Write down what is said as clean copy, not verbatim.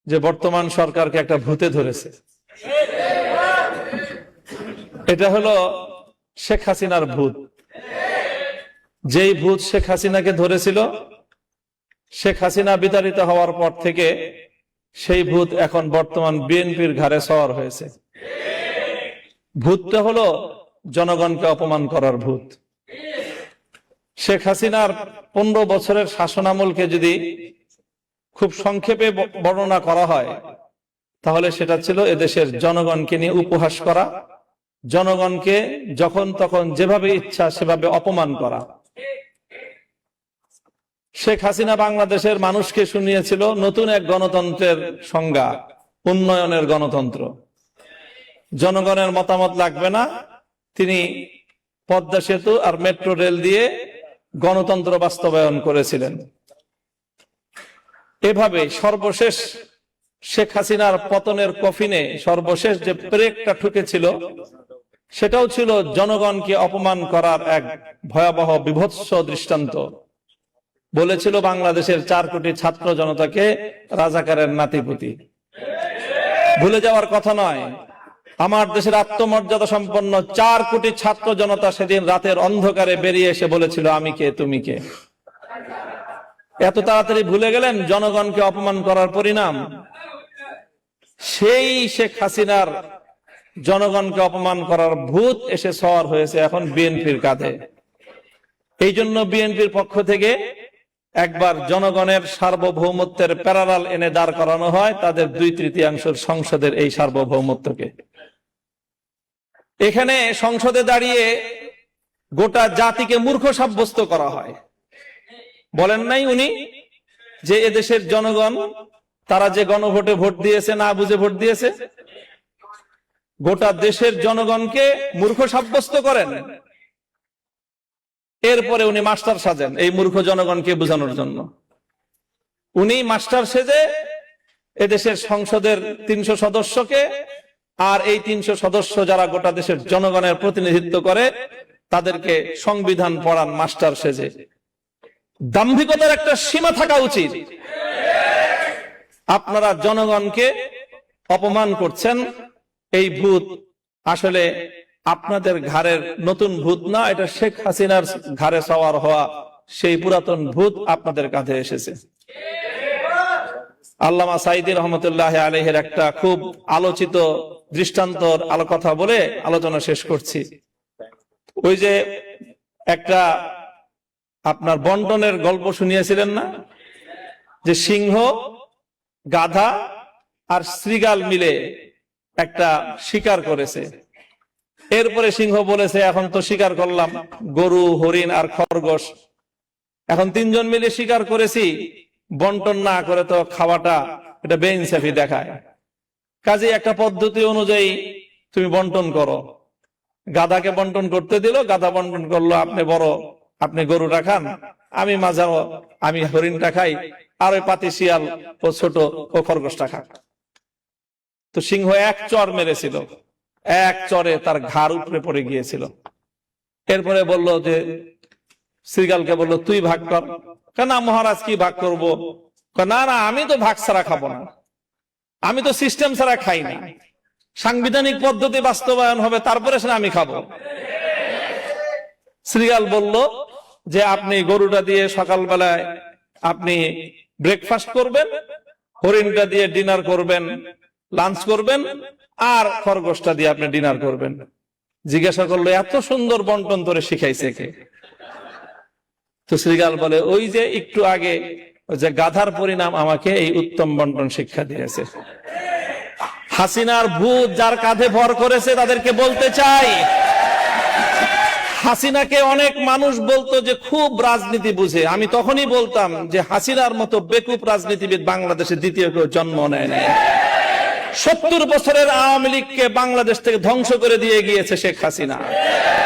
যে বর্তমান সরকারকে একটা ভূতে ধরেছে। এটা হলো শেখ হাসিনার ভূত। যেই ভূত শেখ হাসিনাকে ধরেছিল, শেখ হাসিনা বিতাড়িত হওয়ার পর থেকে সেই ভূত এখন বর্তমান বিএনপির ঘাড়ে সওয়ার হয়েছে। ভূতটা হলো জনগণকে অপমান করার ভূত। শেখ হাসিনার 15 বছরের শাসনামলকে যদি খুব সংক্ষেপে বর্ণনা করা হয়, তাহলে সেটা ছিল এদেশের জনগণকে নিয়ে উপহাস করা, জনগণকে যখন তখন যেভাবে ইচ্ছা সেভাবে অপমান করা। শেখ হাসিনা বাংলাদেশের মানুষকে শুনিয়েছিল নতুন এক গণতন্ত্রের সংজ্ঞা, উন্নয়নের গণতন্ত্র। জনগণের মতামত লাগবে না, তিনি পদ্মা সেতু আর মেট্রো রেল দিয়ে গণতন্ত্র বাস্তবায়ন করেছিলেন। এভাবে সর্বশেষ শেখ হাসিনার পতনের কফিনে সর্বশেষ যে ব্রেকটা ঠুকেছিল, সেটাও ছিল জনগণকে অপমান করার এক ভয়াবহ বিভৎস দৃষ্টান্ত। বলেছিল বাংলাদেশের 4 কোটি ছাত্র জনতাকে রাজাকারের নাতিপুতি। ভুলে যাওয়ার কথা নয়, আমার দেশের আত্মমর্যাদা সম্পন্ন 4 কোটি ছাত্র জনতা সেদিন রাতের অন্ধকারে বেরিয়ে এসে বলেছিল, আমি কে, তুমি কে। এত তাড়াতাড়ি ভুলে গেলেন জনগণকে অপমান করার পরিণাম। সেই শেখ হাসিনার জনগণকে অপমান করার ভূত এসে সওয়ার হয়েছে এখন বিএনপির কাঁধে। এই জন্য বিএনপির পক্ষ থেকে একবার জনগণের সার্বভৌমত্বের প্যারালাল এনে দাঁড় করানো হয় তাদের 2/3 সংসদের এই সার্বভৌমত্বকে। এখানে সংসদে দাঁড়িয়ে গোটা জাতিকে মূর্খ সাব্যস্ত করা হয়। বলেন নাই উনি যে এদেশের জনগণ তারা যে গণভোটে ভোট দিয়েছে, না বুঝে ভোট দিয়েছে। গোটা দেশের জনগণকে মূর্খ সাব্যস্ত করেন, এরপরে উনি মাস্টার সাজেন এই মূর্খ জনগণকে বোঝানোর জন্য। উনি মাস্টার সেজে এদেশের সংসদের 300 সদস্যকে আর এই 300 সদস্য যারা গোটা দেশের জনগণের প্রতিনিধিত্ব করে তাদেরকে সংবিধান পড়ান মাস্টার সেজে। দাম্ভিকতার একটা সীমা থাকা উচিত। আপনারা জনগণকে অপমান করছেন। এই ভূত আসলে আপনাদের ঘাড়ের নতুন ভূত না, এটা শেখ হাসিনার ঘাড়ে সওয়ার হওয়া সেই পুরাতন ভূত আপনাদের কাঁধে এসেছে। আল্লামা সাঈদী রহমতুল্লাহ আলাইহির একটা খুব আলোচিত দৃষ্টান্তর কথা বলে আলোচনা শেষ করছি। ওই যে একটা আপনার বন্টনের গল্প শুনিয়েছিলেন না, যে সিংহ, গাধা আর শ্রীগাল মিলে একটা শিকার করেছে। এরপরে সিংহ বলেছে, এখন তো শিকার করলাম গরু, হরিণ আর খরগোশ, এখন 3 জন মিলে শিকার করেছি, বন্টন না করে তো খাওয়াটা এটা বেইনসাফি দেখায়। কাজে একটা পদ্ধতি অনুযায়ী তুমি বন্টন করো। গাধাকে বন্টন করতে দিল, গাধা বন্টন করলো, আপনি বড়, আপনি গরুটা খান, আমি মাঝারো, আমি হরিণটা খাই, আর ওই পাতি শিয়াল ও ছোট ও খরগোশটা খাক। তো সিংহ এক চর মেরেছিল, এক চরে তার ঘাড় উপরে পড়ে গিয়েছিল। এরপরে বলল যে শ্রীগালকে বলল, তুই ভাগ কর। কেন মহারাজ, কি ভাগ করবো? না না, আমি তো ভাগ ছাড়া খাবো না, আমি তো সিস্টেম ছাড়া খাই না, সাংবিধানিক পদ্ধতি বাস্তবায়ন হবে তারপরে সেটা আমি খাবো। শ্রীগাল বলল যে আপনি গরুটা দিয়ে সকালবেলায় আপনি ব্রেকফাস্ট করবেন, হরিণটা দিয়ে ডিনার করবেন, লাঞ্চ করবেন, আর খরগোশটা দিয়ে আপনি ডিনার করবেন। জিজ্ঞাসা করলো, এত সুন্দর বন্টন তোরে শিখাইছে কে? তো শ্রীগাল বলে, ওই যে একটু আগে যে গাধার পরিণাম আমাকে এই উত্তম বন্টন শিক্ষা দিয়েছে। হাসিনার ভূত যার কাঁধে ভর করেছে তাদেরকে বলতে চাই, হাসিনাকে অনেক মানুষ বলতো যে খুব রাজনীতি বুঝে। আমি তখনই বলতাম যে হাসিনার মতো বেকুব রাজনীতিবিদ বাংলাদেশে দ্বিতীয় কেউ জন্ম নেয় না। 70 বছরের আওয়ামী লীগকে বাংলাদেশ থেকে ধ্বংস করে দিয়ে গিয়েছে শেখ হাসিনা।